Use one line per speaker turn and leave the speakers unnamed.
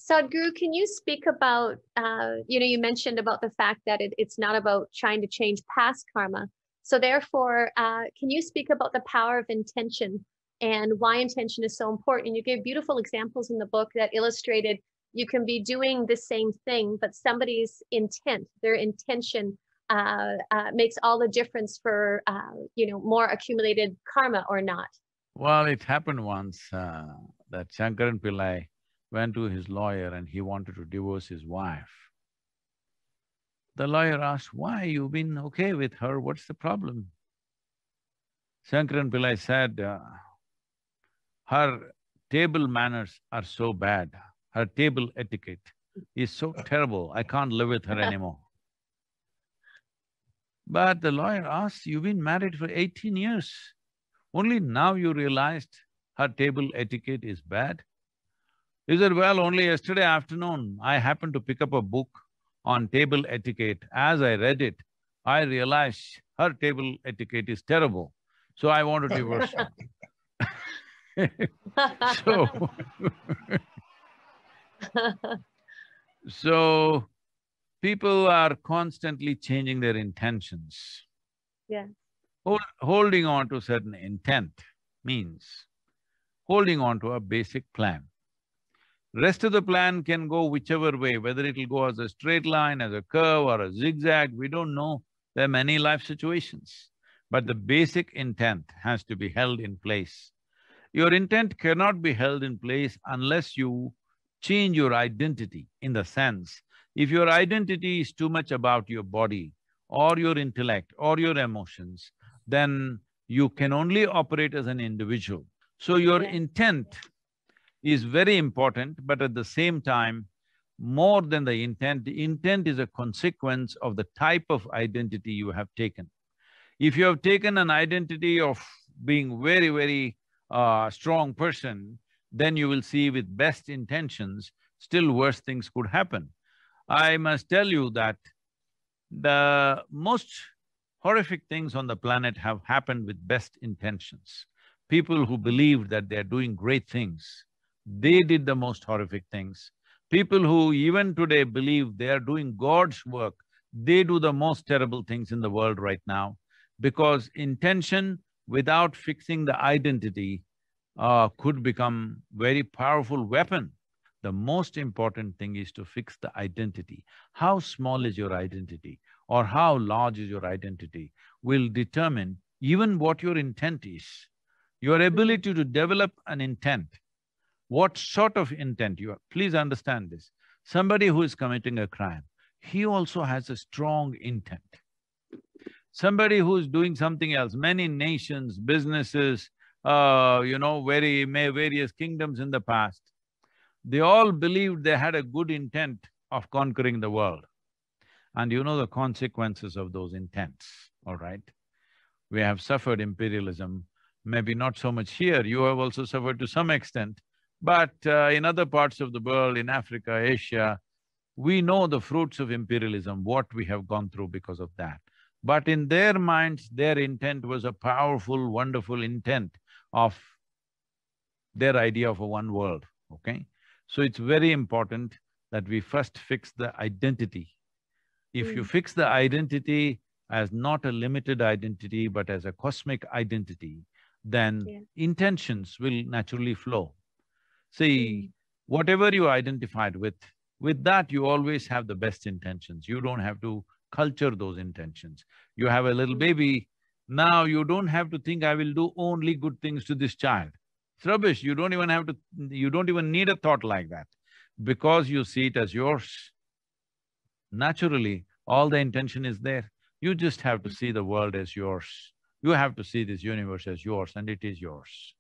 Sadhguru, can you speak about, you mentioned about the fact that it's not about trying to change past karma. So therefore, can you speak about the power of intention and why intention is so important? And you gave beautiful examples in the book that illustrated you can be doing the same thing, but somebody's intent, their intention makes all the difference for, more accumulated karma or not.
Well, it happened once that Shankaran Pillai went to his lawyer and he wanted to divorce his wife. The lawyer asked, why, you've been okay with her, what's the problem? Shankaran Pillai said, her table manners are so bad, her table etiquette is so terrible, I can't live with her anymore. But the lawyer asked, you've been married for 18 years, only now you realized her table etiquette is bad? He said, well, only yesterday afternoon, I happened to pick up a book on table etiquette. As I read it, I realized her table etiquette is terrible, so I want to divorce her. So so, people are constantly changing their intentions.
Yeah.
Holding on to certain intent means holding on to a basic plan. Rest of the plan can go whichever way, whether it'll go as a straight line, as a curve or a zigzag, we don't know. There are many life situations. But the basic intent has to be held in place. Your intent cannot be held in place unless you change your identity, in the sense, if your identity is too much about your body or your intellect or your emotions, then you can only operate as an individual. So your intent is very important, but at the same time, more than the intent is a consequence of the type of identity you have taken. If you have taken an identity of being very strong person, then you will see with best intentions, still worse things could happen. I must tell you that the most horrific things on the planet have happened with best intentions. People who believed that they're doing great things, they did the most horrific things. People who even today believe they are doing God's work, they do the most terrible things in the world right now, because intention without fixing the identity could become very powerful weapon. The most important thing is to fix the identity. How small is your identity or how large is your identity will determine even what your intent is. Your ability to develop an intent, what sort of intent you have, please understand this. Somebody who is committing a crime, he also has a strong intent. Somebody who is doing something else, many nations, businesses, various kingdoms in the past, they all believed they had a good intent of conquering the world. And you know the consequences of those intents, all right? We have suffered imperialism, maybe not so much here, you have also suffered to some extent, but in other parts of the world, in Africa, Asia, we know the fruits of imperialism, what we have gone through because of that. But in their minds, their intent was a powerful, wonderful intent of their idea of a one world, okay? So it's very important that we first fix the identity. If you fix the identity as not a limited identity but as a cosmic identity, then intentions will naturally flow. See, whatever you identified with that you always have the best intentions. You don't have to culture those intentions. You have a little baby, now you don't have to think, I will do only good things to this child. It's rubbish, you don't even need a thought like that, because you see it as yours. Naturally, all the intention is there. You just have to see the world as yours. You have to see this universe as yours, and it is yours.